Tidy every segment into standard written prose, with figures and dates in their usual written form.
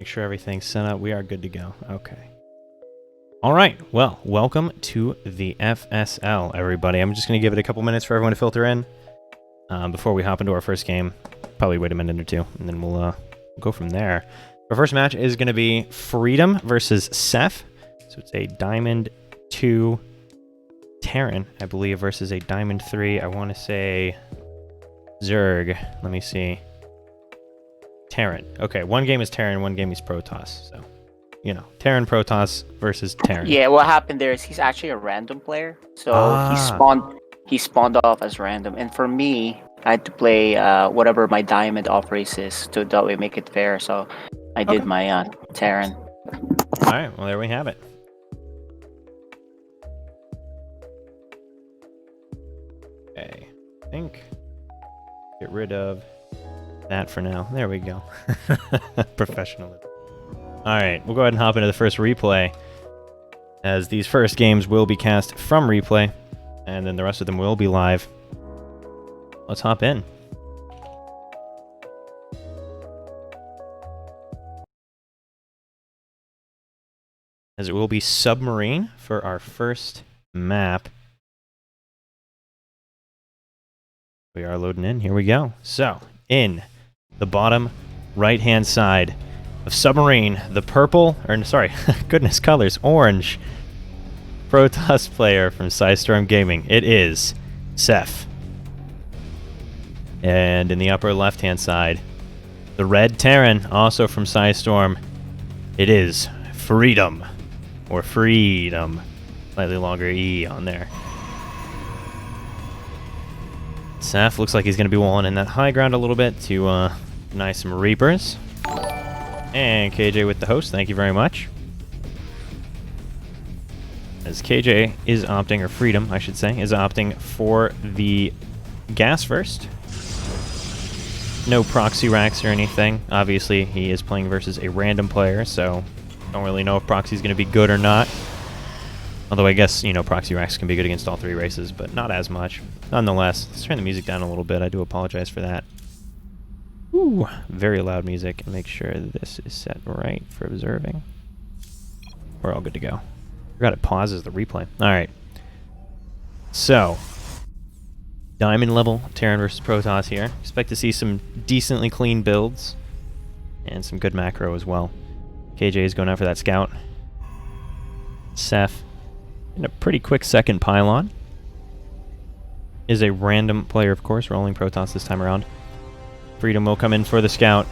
Make sure everything's set up. We are good to go. Okay. All right. Well, welcome to the FSL, everybody. I'm just going to give it a couple minutes for everyone to filter in before we hop into our first game. Probably wait a minute or two, and then we'll go from there. Our first match is going to be Freedom versus Seth. So it's a Diamond 2 Terran, I believe, versus a Diamond 3. I want to say Zerg. Let me see. Terran. Okay, one game is Terran, one game is Protoss. So, you know, Terran, Protoss versus Terran. Yeah, what happened there is he's actually a random player. So he spawned off as random. And for me, I had to play whatever my diamond off race is to that way make it fair. So I did my Terran. All right, well, there we have it. Okay, I think get rid of that for now. There we go. Professionalism. Alright, we'll go ahead and hop into the first replay, as these first games will be cast from replay, and then the rest of them will be live. Let's hop in. As it will be Submarine for our first map. We are loading in. Here we go. So, in the bottom right-hand side of Submarine, the purple, or sorry, goodness colors, orange Protoss player from Storm Gaming. It is Seth. And in the upper left-hand side, the red Terran, also from Storm. It is Freedom, or Freedom. Slightly longer E on there. Seth looks like he's going to be walling in that high ground a little bit to deny some Reapers. And KJ with the host, thank you very much. As KJ is opting, or Freedom, I should say, is opting for the gas first. No proxy racks or anything. Obviously, he is playing versus a random player, so don't really know if proxy's going to be good or not. Although I guess, you know, proxy racks can be good against all three races, but not as much. Nonetheless, let's turn the music down a little bit. I do apologize for that. Ooh, very loud music. And make sure this is set right for observing. We're all good to go. Forgot it pauses the replay. Alright. So, Diamond level, Terran versus Protoss here. Expect to see some decently clean builds. And some good macro as well. KJ is going out for that scout. Seth, in a pretty quick second pylon, is a random player, of course, rolling Protoss this time around. Freedom will come in for the scout.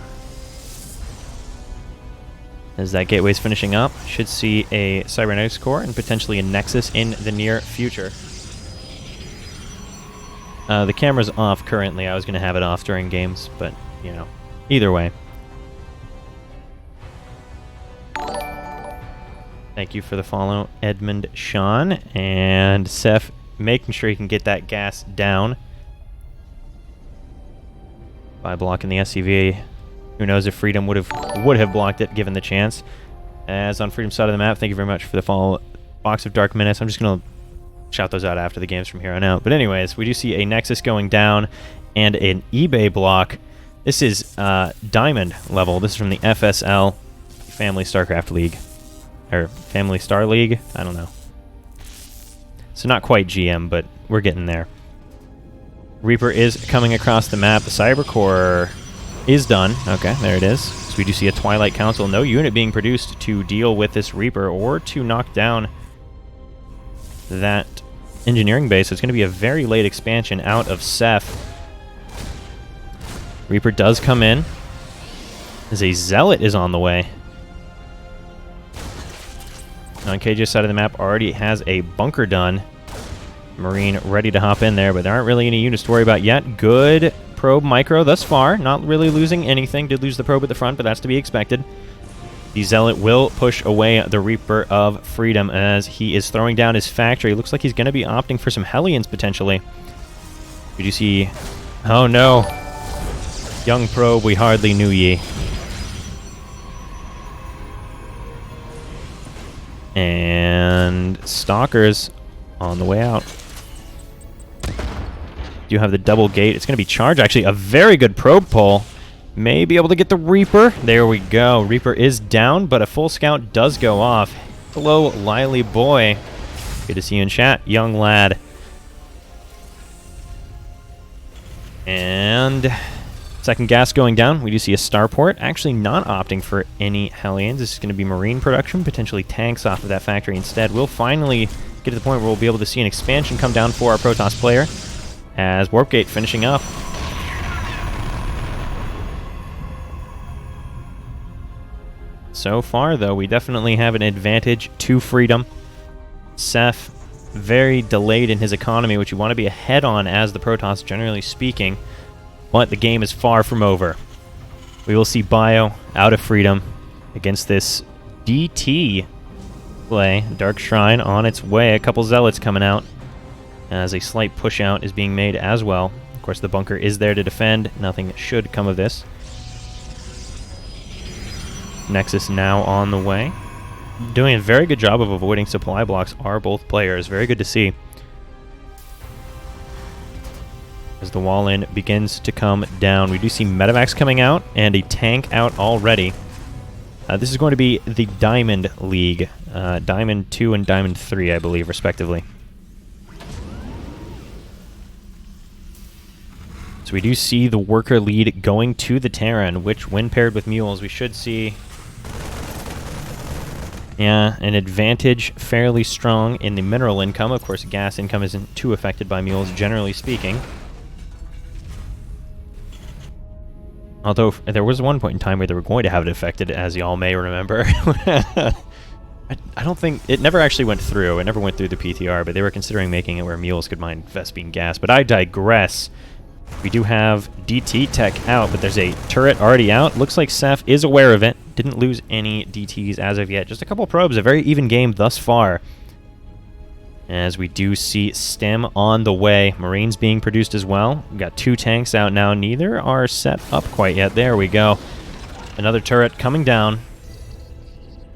As that gateway's finishing up, should see a Cybernetics core and potentially a Nexus in the near future. The camera's off currently. I was going to have it off during games, but, you know, either way. Thank you for the follow, Edmund Sean. And Seth making sure he can get that gas down by blocking the SCV. Who knows if Freedom would have blocked it given the chance. As on Freedom's side of the map, thank you very much for the follow, Box of DarkMenace. I'm just going to shout those out after the games from here on out. But anyways, we do see a Nexus going down and an eBay block. This is Diamond level. This is from the FSL, Family StarCraft League. Or Family Star League? I don't know. So not quite GM, but we're getting there. Reaper is coming across the map. The Cyber Core is done. Okay, there it is. So we do see a Twilight Council. No unit being produced to deal with this Reaper or to knock down that engineering base. So it's going to be a very late expansion out of Seth. Reaper does come in. As a Zealot is on the way. On KJ's side of the map already has a bunker done. Marine ready to hop in there, but there aren't really any units to worry about yet. Good probe micro thus far. Not really losing anything. Did lose the probe at the front, but that's to be expected. The Zealot will push away the Reaper of Freedom as he is throwing down his factory. Looks like he's going to be opting for some Hellions potentially. Did you see? Oh no. Young probe, we hardly knew ye. And Stalkers on the way out. Do have the double gate. It's going to be charged, actually. A very good probe pull. May be able to get the Reaper. There we go. Reaper is down, but a full scout does go off. Hello, Lively Boy. Good to see you in chat, young lad. And second gas going down. We do see a starport. Actually not opting for any Hellions. This is going to be marine production, potentially tanks off of that factory instead. We'll finally get to the point where we'll be able to see an expansion come down for our Protoss player as Warp Gate finishing up. So far, though, we definitely have an advantage to Freedom. Seth, very delayed in his economy, which you want to be ahead on as the Protoss, generally speaking. But the game is far from over. We will see Bio out of Freedom against this DT play. Dark Shrine on its way. A couple Zealots coming out as a slight push out is being made as well. Of course, the bunker is there to defend. Nothing should come of this. Nexus now on the way. Doing a very good job of avoiding supply blocks are both players. Very good to see. As the wall in begins to come down, we do see Medivacs coming out and a tank out already. This is going to be the Diamond League. Diamond 2 and Diamond 3, I believe, respectively. So we do see the worker lead going to the Terran, which, when paired with mules, we should see... yeah, an advantage fairly strong in the mineral income. Of course, gas income isn't too affected by mules, generally speaking. Although, there was one point in time where they were going to have it affected, as y'all may remember. I don't think... it never actually went through. It never went through the PTR, but they were considering making it where mules could mine Vespene gas. But I digress. We do have DT tech out, but there's a turret already out. Looks like Seth is aware of it. Didn't lose any DTs as of yet. Just a couple probes. A very even game thus far. As we do see STEM on the way. Marines being produced as well. We've got 2 tanks out now. Neither are set up quite yet. There we go. Another turret coming down.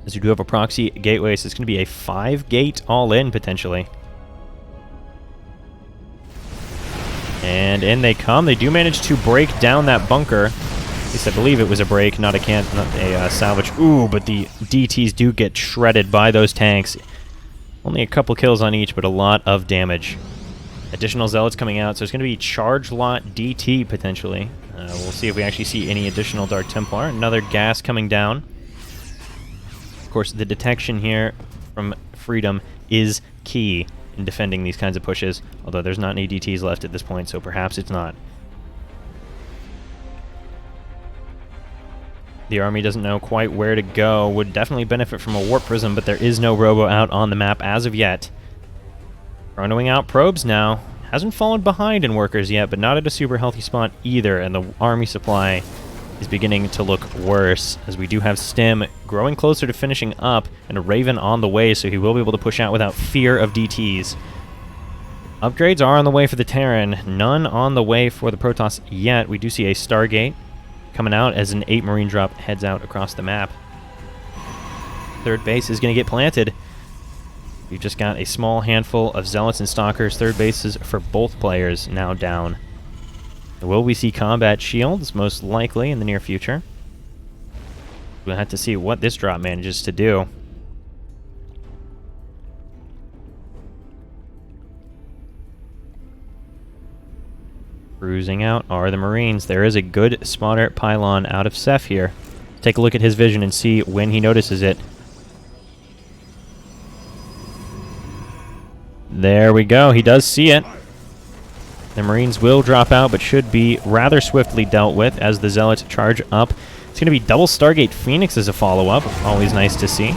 As we do have a proxy gateway, so it's going to be a 5-gate all-in, potentially. And in they come. They do manage to break down that bunker. At least I believe it was a break, not a salvage. Ooh, but the DTs do get shredded by those tanks. Only a couple kills on each, but a lot of damage. Additional Zealots coming out, so it's going to be Charge Lot DT, potentially. We'll see if we actually see any additional Dark Templar. Another gas coming down. Of course, the detection here from Freedom is key in defending these kinds of pushes, although there's not any DTs left at this point, so perhaps it's not. The army doesn't know quite where to go. Would definitely benefit from a Warp Prism, but there is no Robo out on the map as of yet. Running out probes now. Hasn't fallen behind in workers yet, but not at a super healthy spot either, and the army supply is beginning to look worse, as we do have Stim growing closer to finishing up, and a Raven on the way, so he will be able to push out without fear of DTs. Upgrades are on the way for the Terran. None on the way for the Protoss yet. We do see a Stargate coming out as an 8 Marine drop heads out across the map. Third base is going to get planted. We've just got a small handful of Zealots and Stalkers. Third bases for both players now down. Will we see combat shields? Most likely in the near future. We'll have to see what this drop manages to do. Cruising out are the Marines. There is a good spotter pylon out of Seth here. Take a look at his vision and see when he notices it. There we go. He does see it. The Marines will drop out, but should be rather swiftly dealt with as the Zealots charge up. It's going to be double Stargate Phoenix as a follow-up. Always nice to see.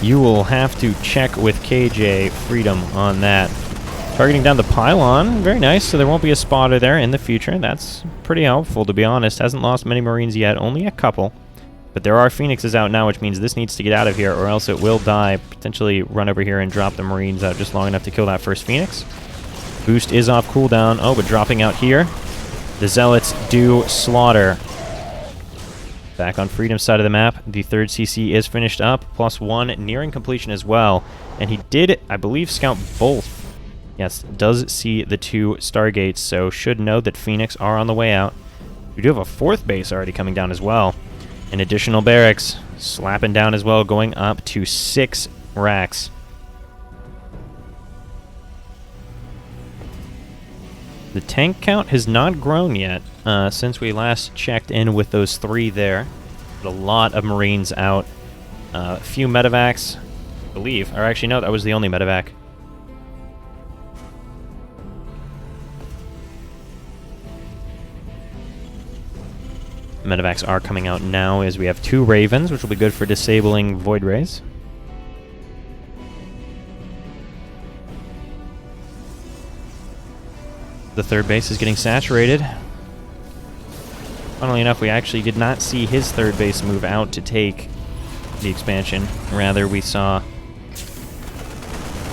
You will have to check with KJ Freedom on that. Targeting down the pylon. Very nice, so there won't be a spotter there in the future. That's pretty helpful, to be honest. Hasn't lost many Marines yet, only a couple. But there are Phoenixes out now, which means this needs to get out of here, or else it will die. Potentially run over here and drop the Marines out just long enough to kill that first Phoenix. Boost is off cooldown. Oh, but dropping out here. The Zealots do slaughter Back on Freedom's side of the map, the third CC is finished up, +1, nearing completion as well. And he did, I believe, scout both. Yes, does see the 2 Stargates, so should know that Phoenix are on the way out. We do have a 4th base already coming down as well. An additional barracks slapping down as well, going up to 6 racks. The tank count has not grown yet since we last checked in with those 3 there. But a lot of Marines out. A few medevacs, I believe. Or actually, no, that was the only medevac. Medevacs are coming out now as we have 2 Ravens, which will be good for disabling Void Rays. The third base is getting saturated. Funnily enough, we actually did not see his third base move out to take the expansion. Rather, we saw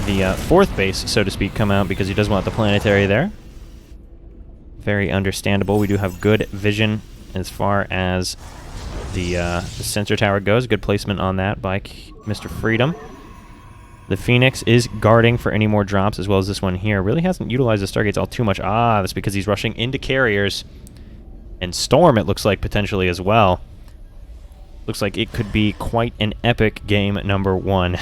the 4th base, so to speak, come out because he does want the planetary there. Very understandable. We do have good vision as far as the sensor tower goes. Good placement on that by Mr. Freedom. The Phoenix is guarding for any more drops, as well as this one here. Really hasn't utilized the Stargates all too much. Ah, that's because he's rushing into carriers. And Storm, it looks like, potentially as well. Looks like it could be quite an epic game number 1.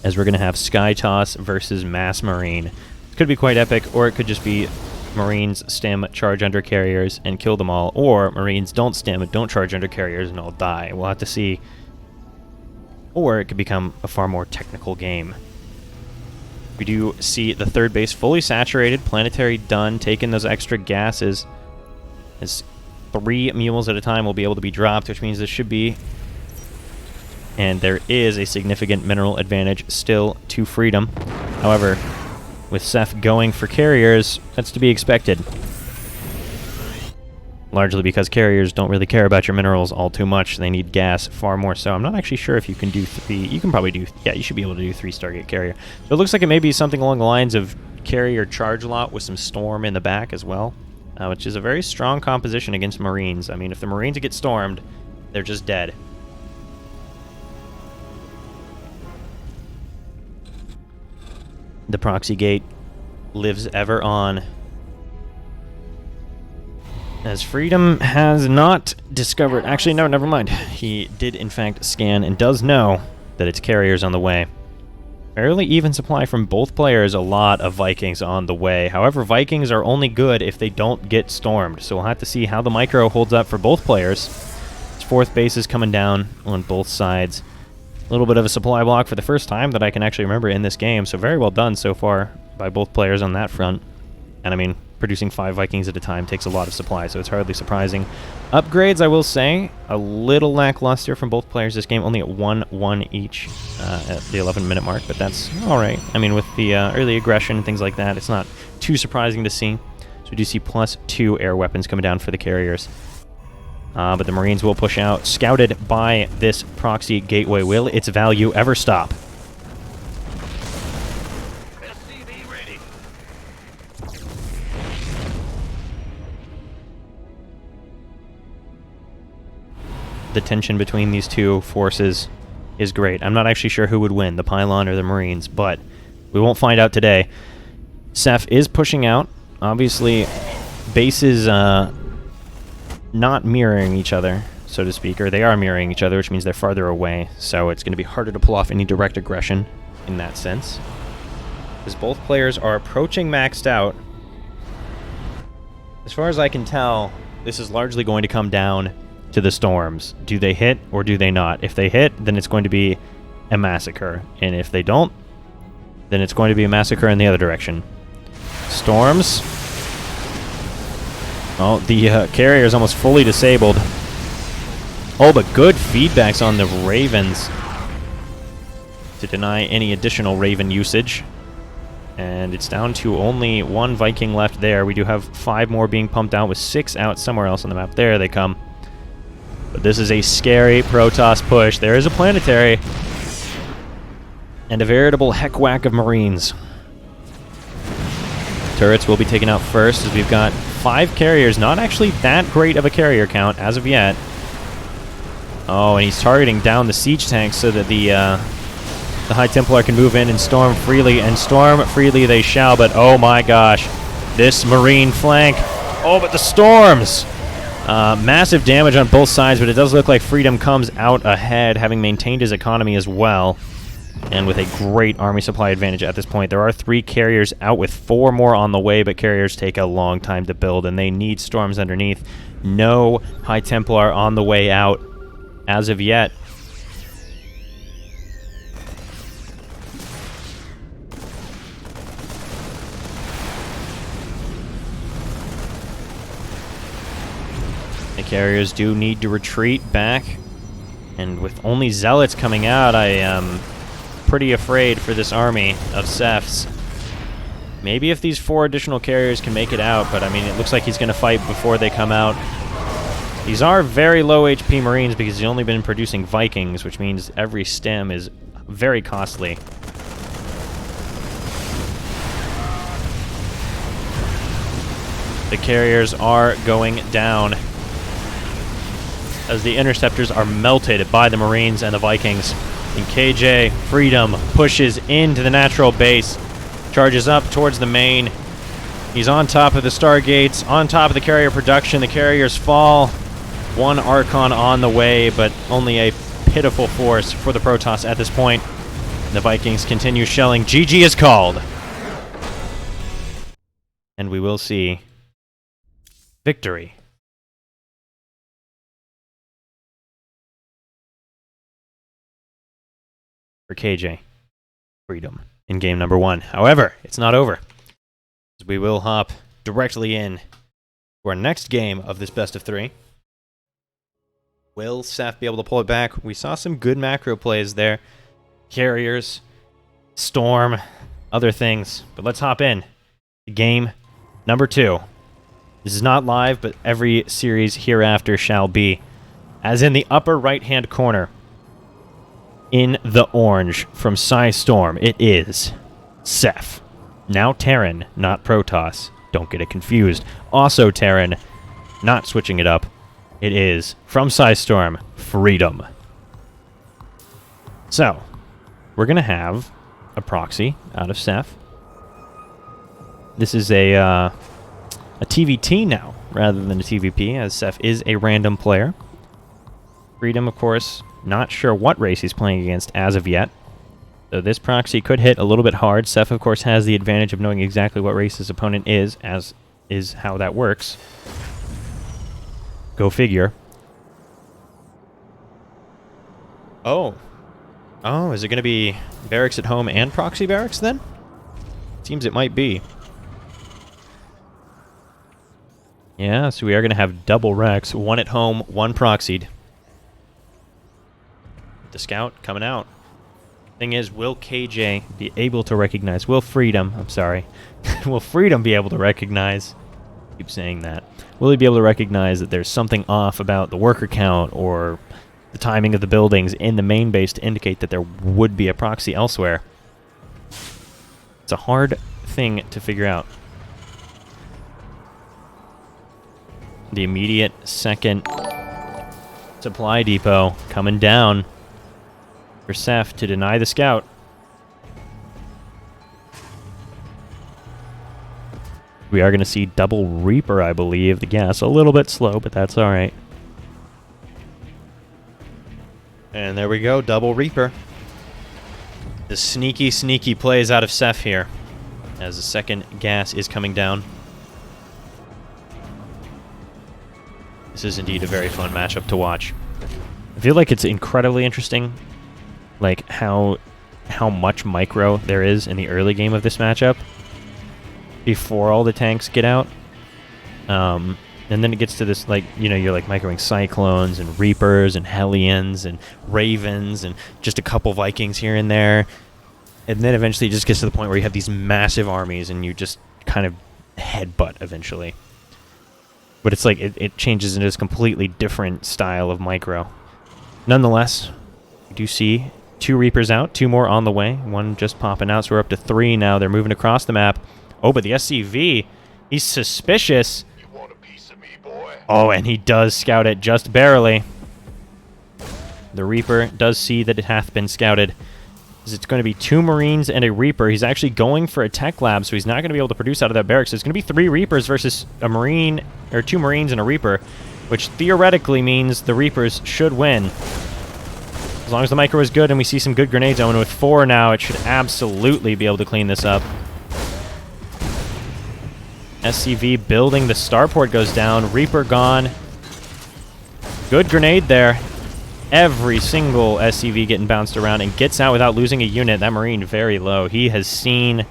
As we're going to have Sky Toss versus Mass Marine. It could be quite epic, or it could just be Marines stem, charge under carriers, and kill them all. Or Marines don't stem, don't charge under carriers, and all die. We'll have to see. Or it could become a far more technical game. We do see the third base fully saturated, planetary done, taking those extra gases. As 3 mules at a time will be able to be dropped, which means this should be... And there is a significant mineral advantage still to Freedom. However, with Seth going for carriers, that's to be expected. Largely because carriers don't really care about your minerals all too much. They need gas far more so. I'm not actually sure if you can do 3. You can probably do... Yeah, you should be able to do 3 Stargate carrier. So it looks like it may be something along the lines of carrier charge lot with some Storm in the back as well. Which is a very strong composition against Marines. I mean, if the Marines get stormed, they're just dead. The proxy gate lives ever on. As Freedom has not discovered... Actually, no, never mind. He did, in fact, scan and does know that it's carriers on the way. Fairly even supply from both players, a lot of Vikings on the way. However, Vikings are only good if they don't get stormed, so we'll have to see how the micro holds up for both players. His 4th base is coming down on both sides. A little bit of a supply block for the first time that I can actually remember in this game, so very well done so far by both players on that front. And I mean, producing 5 Vikings at a time takes a lot of supply, so it's hardly surprising. Upgrades, I will say, a little lackluster from both players this game, only at 1-1 each at the 11-minute mark, but that's alright. I mean, with the early aggression and things like that, it's not too surprising to see. So we do see +2 air weapons coming down for the carriers. But the Marines will push out, scouted by this proxy gateway. Will its value ever stop? The tension between these two forces is great. I'm not actually sure who would win, the Pylon or the Marines, but we won't find out today. Seth is pushing out. Obviously, bases not mirroring each other, so to speak, or they are mirroring each other, which means they're farther away, so it's going to be harder to pull off any direct aggression in that sense. Because both players are approaching maxed out. As far as I can tell, this is largely going to come down to the storms. Do they hit or do they not? If they hit, then it's going to be a massacre. And if they don't, then it's going to be a massacre in the other direction. Storms. Oh, the carrier is almost fully disabled. Oh, but good feedbacks on the Ravens to deny any additional Raven usage. And it's down to only 1 Viking left there. We do have 5 more being pumped out with 6 out somewhere else on the map. There they come. But this is a scary Protoss push. There is a planetary. And a veritable heck whack of Marines. turrets will be taken out first, as we've got 5 carriers. Not actually that great of a carrier count as of yet. Oh, and he's targeting down the siege tanks so that the High Templar can move in and storm freely, and storm freely they shall, but oh my gosh, this Marine flank. Oh, but the storms! Massive damage on both sides, but it does look like Freedom comes out ahead, having maintained his economy as well, and with a great army supply advantage at this point. There are 3 carriers out with 4 more on the way, but carriers take a long time to build, and they need storms underneath. No High Templar on the way out as of yet. The carriers do need to retreat back, and with only zealots coming out, I am pretty afraid for this army of Cephs. Maybe if these 4 additional carriers can make it out, but I mean, it looks like he's going to fight before they come out. These are very low HP Marines because he's only been producing Vikings, which means every stem is very costly. The carriers are going down as the interceptors are melted by the Marines and the Vikings. And KJ, Freedom, pushes into the natural base, charges up towards the main. He's on top of the Stargates, on top of the carrier production. The carriers fall. 1 Archon on the way, but only a pitiful force for the Protoss at this point. The Vikings continue shelling. GG is called. And we will see victory. For KJ, Freedom, in game number 1. However, it's not over. We will hop directly in to our next game of this best of 3. Will Ceph be able to pull it back? We saw some good macro plays there. Carriers, Storm, other things. But let's hop in to game number 2. This is not live, but every series hereafter shall be. As in the upper right-hand corner, in the orange from Storm, it is Ceph. Now Terran, not Protoss. Don't get it confused. Also Terran, not switching it up. It is, from Storm, Freedom. So, we're going to have a proxy out of Ceph. This is a TVT now, rather than a TVP, as Ceph is a random player. Freedom, of course, not sure what race he's playing against as of yet. So this proxy could hit a little bit hard. Ceph, of course, has the advantage of knowing exactly what race his opponent is, as is how that works. Go figure. Oh. Oh, is it going to be barracks at home and proxy barracks then? Seems it might be. Yeah, so we are going to have double Rex. 1 at home, 1 proxied. The scout coming out. Thing is, will KJ be able to recognize? Will Freedom, I'm sorry. Will Freedom be able to recognize? I keep saying that. Will he be able to recognize that there's something off about the worker count or the timing of the buildings in the main base to indicate that there would be a proxy elsewhere? It's a hard thing to figure out. The immediate second supply depot coming down for Ceph to deny the scout. We are going to see double Reaper, I believe. The gas a little bit slow, but that's all right. And there we go, double Reaper. The sneaky, sneaky plays out of Ceph here, as the second gas is coming down. This is indeed a very fun matchup to watch. I feel like it's incredibly interesting, like how much micro there is in the early game of this matchup before all the tanks get out. And then it gets to this, like, you know, you're like microing Cyclones and Reapers and Hellions and Ravens and just a couple Vikings here and there. And then eventually it just gets to the point where you have these massive armies and you just kind of headbutt eventually. But it's like it changes into this completely different style of micro. Nonetheless, we do see 2 Reapers out, 2 more on the way, 1 just popping out, so we're up to 3 now. They're moving across the map. Oh, but the SCV, he's suspicious. You want a piece of me, boy? Oh, and he does scout it just barely. The Reaper does see that it hath been scouted. It's going to be 2 Marines and a Reaper. He's actually going for a tech lab, so he's not going to be able to produce out of that barracks. So it's going to be 3 Reapers versus a Marine, or 2 Marines and a Reaper, which theoretically means the Reapers should win. As long as the micro is good and we see some good grenades on, with 4 now, it should absolutely be able to clean this up. SCV building, the starport goes down, Reaper gone. Good grenade there. Every single SCV getting bounced around and gets out without losing a unit. That Marine very low. He has seen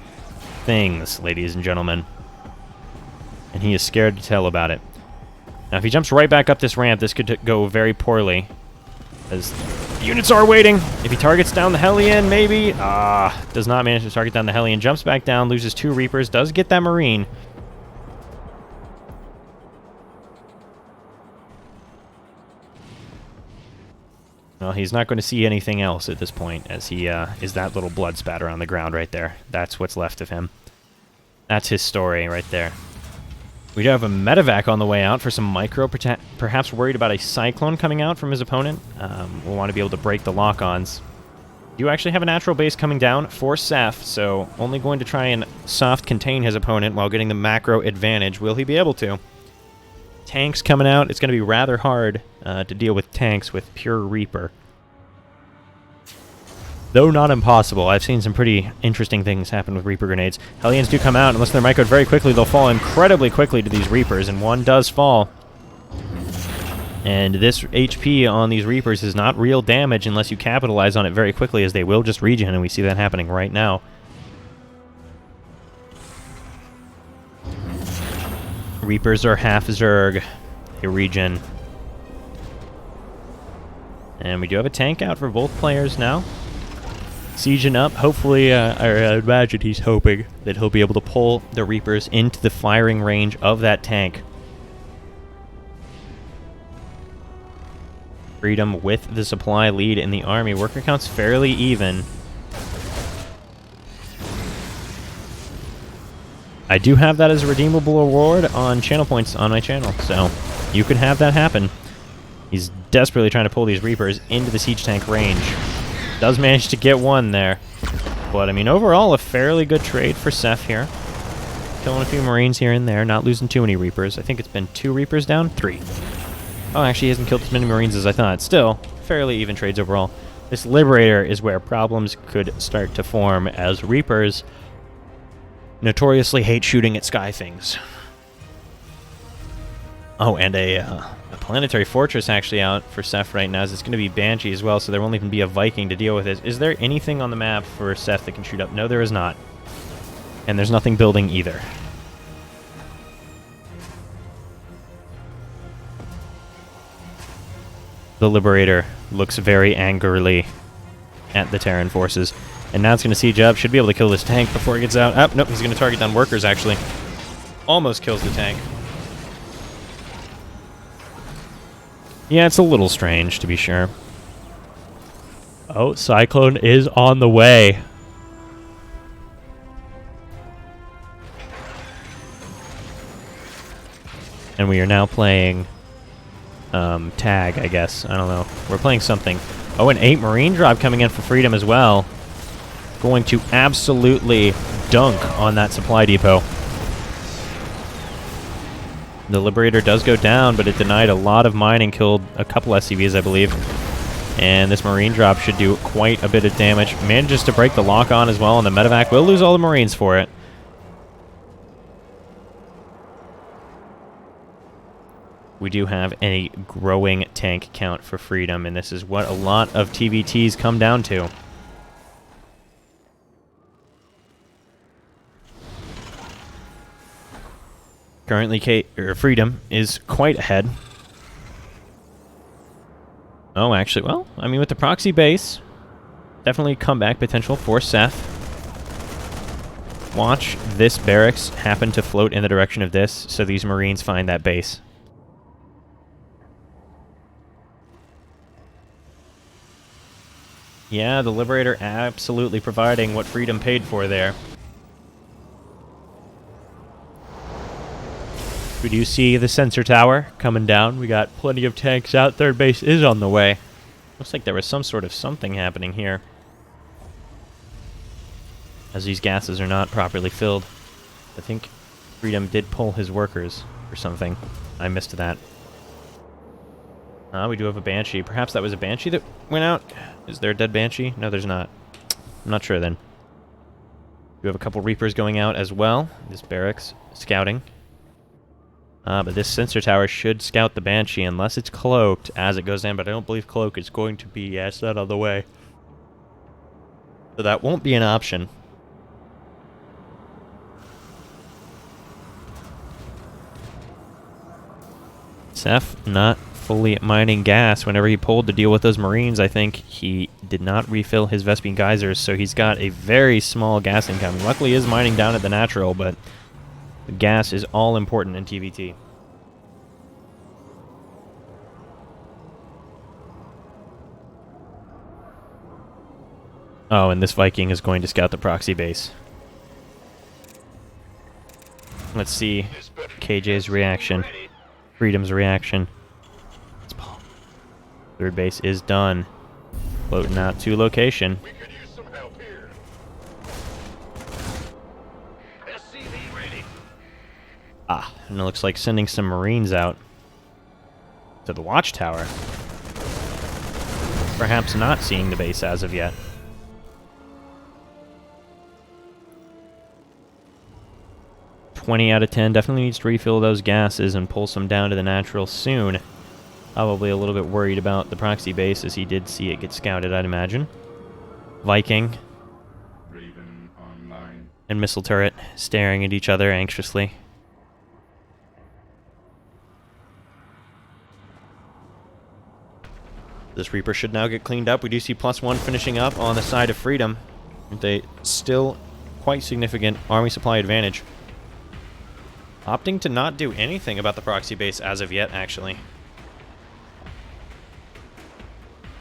things, ladies and gentlemen. And he is scared to tell about it. Now, if he jumps right back up this ramp, this could go very poorly. As the units are waiting. If he targets down the Hellion, maybe. Does not manage to target down the Hellion. Jumps back down, loses 2 Reapers. Does get that Marine. Well, he's not going to see anything else at this point, as he is that little blood spatter on the ground right there. That's what's left of him. That's his story right there. We do have a medevac on the way out for some micro, perhaps worried about a cyclone coming out from his opponent. We'll want to be able to break the lock-ons. Do actually have a natural base coming down for Seth, so only going to try and soft contain his opponent while getting the macro advantage. Will he be able to? Tanks coming out. It's going to be rather hard to deal with tanks with pure Reaper. Though not impossible. I've seen some pretty interesting things happen with Reaper grenades. Hellions do come out. Unless they're microed very quickly, they'll fall incredibly quickly to these Reapers, and one does fall. And this HP on these Reapers is not real damage unless you capitalize on it very quickly, as they will just regen, and we see that happening right now. Reapers are half Zerg. They regen. And we do have a tank out for both players now. Sieging up. Hopefully, I imagine he's hoping that he'll be able to pull the Reapers into the firing range of that tank. Freedom with the supply lead in the army. Worker count's fairly even. I do have that as a redeemable award on channel points on my channel, so you could have that happen. He's desperately trying to pull these Reapers into the siege tank range. Does manage to get one there. But, I mean, overall, a fairly good trade for Seth here. Killing a few Marines here and there, not losing too many Reapers. I think it's been 2 Reapers down? 3. Oh, actually, he hasn't killed as many Marines as I thought. Still, fairly even trades overall. This Liberator is where problems could start to form, as Reapers notoriously hate shooting at sky things. Oh, and a Planetary Fortress actually out for Seth right now, as it's going to be Banshee as well, so there won't even be a Viking to deal with it. Is there anything on the map for Seth that can shoot up? No, there is not. And there's nothing building either. The Liberator looks very angrily at the Terran forces. And now it's going to siege up. Should be able to kill this tank before it gets out. Oh, nope, he's going to target down workers, actually. Almost kills the tank. Yeah, it's a little strange, to be sure. Oh, Cyclone is on the way. And we are now playing tag, I guess. I don't know. We're playing something. Oh, an 8 Marine drop coming in for Freedom as well. Going to absolutely dunk on that supply depot. The Liberator does go down, but it denied a lot of mining, killed a couple SCVs, I believe. And this Marine drop should do quite a bit of damage. Manages to break the lock-on as well, and the medevac will lose all the Marines for it. We do have a growing tank count for Freedom, and this is what a lot of TVTs come down to. Currently, Freedom is quite ahead. Oh, actually, well, I mean, with the proxy base, definitely comeback potential for Seth. Watch this barracks happen to float in the direction of this, so these Marines find that base. Yeah, the Liberator absolutely providing what Freedom paid for there. We do see the sensor tower coming down. We got plenty of tanks out. Third base is on the way. Looks like there was some sort of something happening here, as these gases are not properly filled. I think Freedom did pull his workers or something. I missed that. We do have a Banshee. Perhaps that was a Banshee that went out? Is there a dead Banshee? No, there's not. I'm not sure then. We have a couple Reapers going out as well. This barracks scouting. But this sensor tower should scout the Banshee unless it's cloaked as it goes in, but I don't believe cloak is going to be. Yeah, it's not on the way. So that won't be an option. Seth not fully mining gas. Whenever he pulled to deal with those Marines, I think he did not refill his Vespene geysers, so he's got a very small gas incoming. Luckily he is mining down at the natural, but the gas is all important in TVT. Oh, and this Viking is going to scout the proxy base. Let's see KJ's reaction. Freedom's reaction. Third base is done. Floating out to location. We could use some help here. SCV ready. And it looks like sending some Marines out to the watchtower. Perhaps not seeing the base as of yet. $20 out of 10. Definitely needs to refill those gases and pull some down to the natural soon. Probably a little bit worried about the proxy base as he did see it get scouted, I'd imagine. Viking and missile turret staring at each other anxiously. This Reaper should now get cleaned up. We do see +1 finishing up on the side of Freedom. They still quite significant army supply advantage. Opting to not do anything about the proxy base as of yet, actually.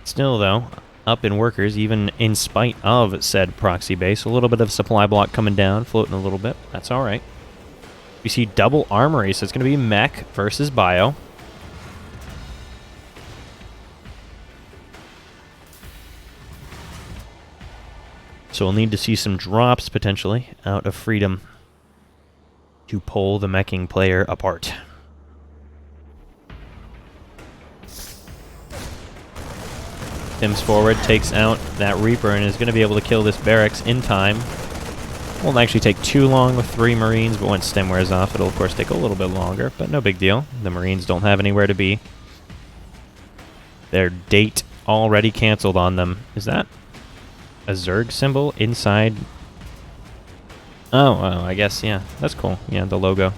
Still, though, up in workers, even in spite of said proxy base. A little bit of supply block coming down, floating a little bit. That's all right. We see double armory, so it's going to be mech versus bio. So we'll need to see some drops, potentially, out of Freedom to pull the meching player apart. Tim's forward, takes out that Reaper, and is going to be able to kill this barracks in time. Won't actually take too long with 3 Marines, but once Stem wears off, it'll of course take a little bit longer, but no big deal. The Marines don't have anywhere to be. Their date already canceled on them. Is that a Zerg symbol inside? Oh, I guess, yeah, that's cool. Yeah, the logo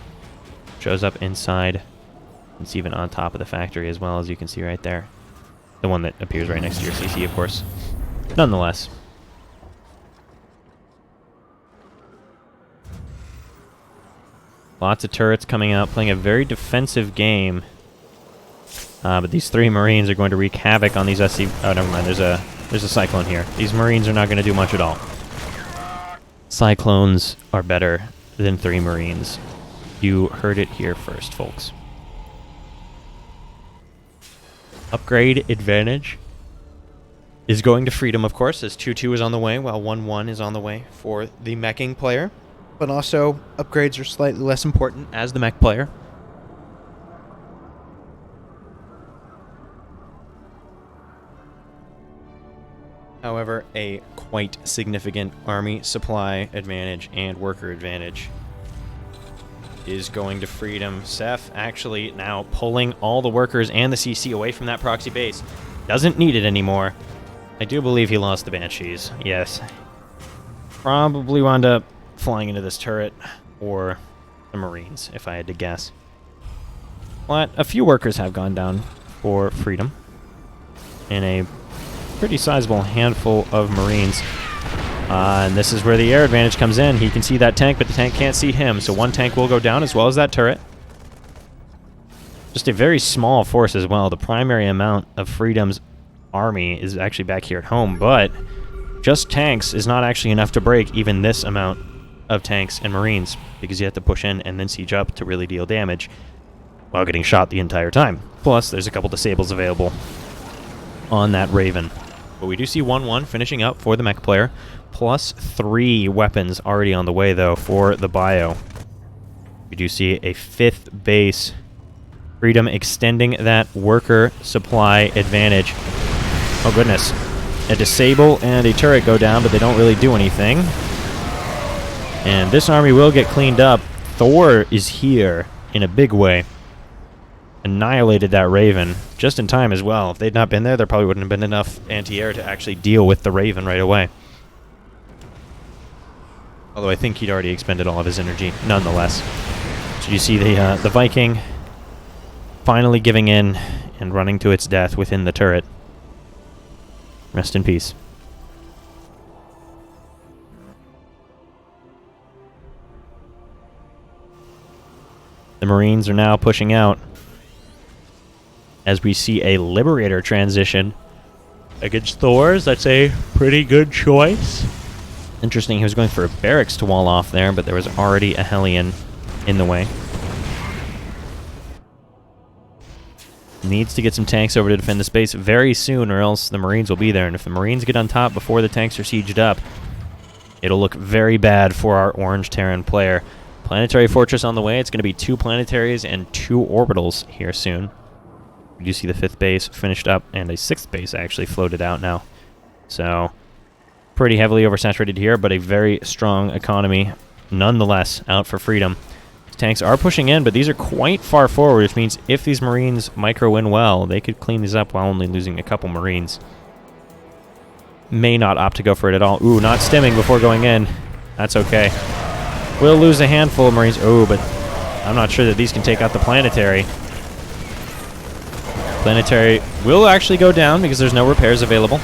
shows up inside. It's even on top of the factory as well, as you can see right there. The one that appears right next to your CC, of course. Nonetheless. Lots of turrets coming out, playing a very defensive game. But these 3 Marines are going to wreak havoc on these SC... Oh, never mind, there's a Cyclone here. These Marines are not going to do much at all. Cyclones are better than 3 Marines. You heard it here first, folks. Upgrade advantage is going to Freedom, of course, as 2-2 is on the way, while 1-1 is on the way for the meching player. But also, upgrades are slightly less important as the mech player. However, a quite significant army supply advantage and worker advantage is going to Freedom. Seth actually now pulling all the workers and the CC away from that proxy base. Doesn't need it anymore. I do believe he lost the Banshees. Yes. Probably wound up flying into this turret or the Marines, if I had to guess. But a few workers have gone down for Freedom. And a pretty sizable handful of Marines. And this is where the air advantage comes in. He can see that tank, but the tank can't see him. So 1 tank will go down, as well as that turret. Just a very small force as well. The primary amount of Freedom's army is actually back here at home, but just tanks is not actually enough to break even this amount of tanks and marines, because you have to push in and then siege up to really deal damage while getting shot the entire time. Plus, there's a couple disables available on that Raven. But we do see 1-1 finishing up for the mech player, plus 3 weapons already on the way, though, for the bio. We do see a 5th base. Freedom extending that worker supply advantage. Oh, goodness. A disable and a turret go down, but they don't really do anything. And this army will get cleaned up. Thor is here in a big way. Annihilated that Raven just in time as well. If they'd not been there, there probably wouldn't have been enough anti-air to actually deal with the Raven right away. Although I think he'd already expended all of his energy, nonetheless. So you see the Viking finally giving in and running to its death within the turret. Rest in peace. The Marines are now pushing out as we see a Liberator transition against Thors. That's a pretty good choice. Interesting, he was going for a barracks to wall off there, but there was already a Hellion in the way. Needs to get some tanks over to defend the space very soon, or else the Marines will be there. And if the Marines get on top before the tanks are sieged up, it'll look very bad for our Orange Terran player. Planetary Fortress on the way. It's going to be 2 planetaries and 2 orbitals here soon. We do see the 5th base finished up, and a 6th base actually floated out now. So, pretty heavily oversaturated here, but a very strong economy nonetheless out for Freedom. Tanks are pushing in, but these are quite far forward, which means if these Marines micro-win well, they could clean these up while only losing a couple Marines. May not opt to go for it at all. Ooh, not stimming before going in. That's okay. We'll lose a handful of Marines. Ooh, but I'm not sure that these can take out the Planetary. Planetary will actually go down because there's no repairs available.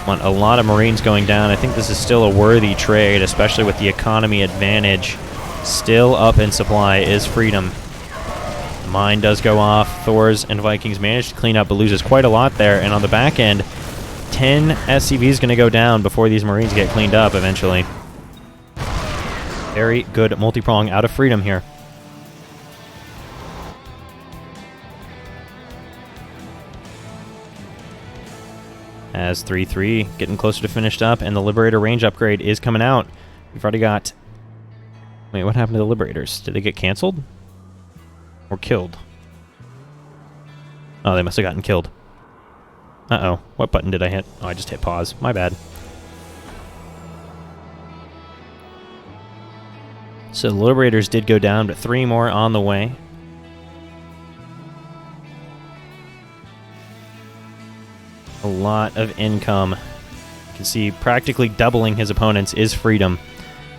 Want a lot of Marines going down. I think this is still a worthy trade, especially with the economy advantage. Still up in supply is Freedom. The mine does go off. Thors and Vikings manage to clean up, but loses quite a lot there. And on the back end, 10 SCVs going to go down before these Marines get cleaned up eventually. Very good multi-prong out of Freedom here. As 3-3 getting closer to finished up, and the Liberator range upgrade is coming out. We've already got... Wait, what happened to the Liberators? Did they get canceled? Or killed? Oh, they must have gotten killed. Uh-oh. What button did I hit? Oh, I just hit pause. My bad. So the Liberators did go down, but 3 more on the way. A lot of income. You can see practically doubling his opponents is Freedom.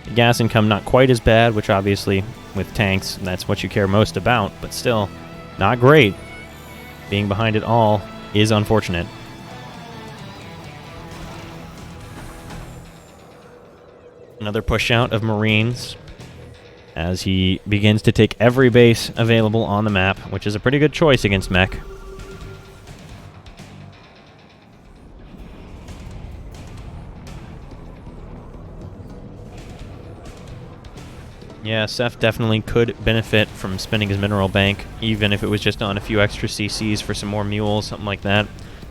The gas income not quite as bad, which obviously with tanks, that's what you care most about, but still not great. Being behind it all is unfortunate. Another push out of Marines as he begins to take every base available on the map, which is a pretty good choice against mech. Yeah, Seth definitely could benefit from spending his mineral bank, even if it was just on a few extra CCs for some more mules, something like that.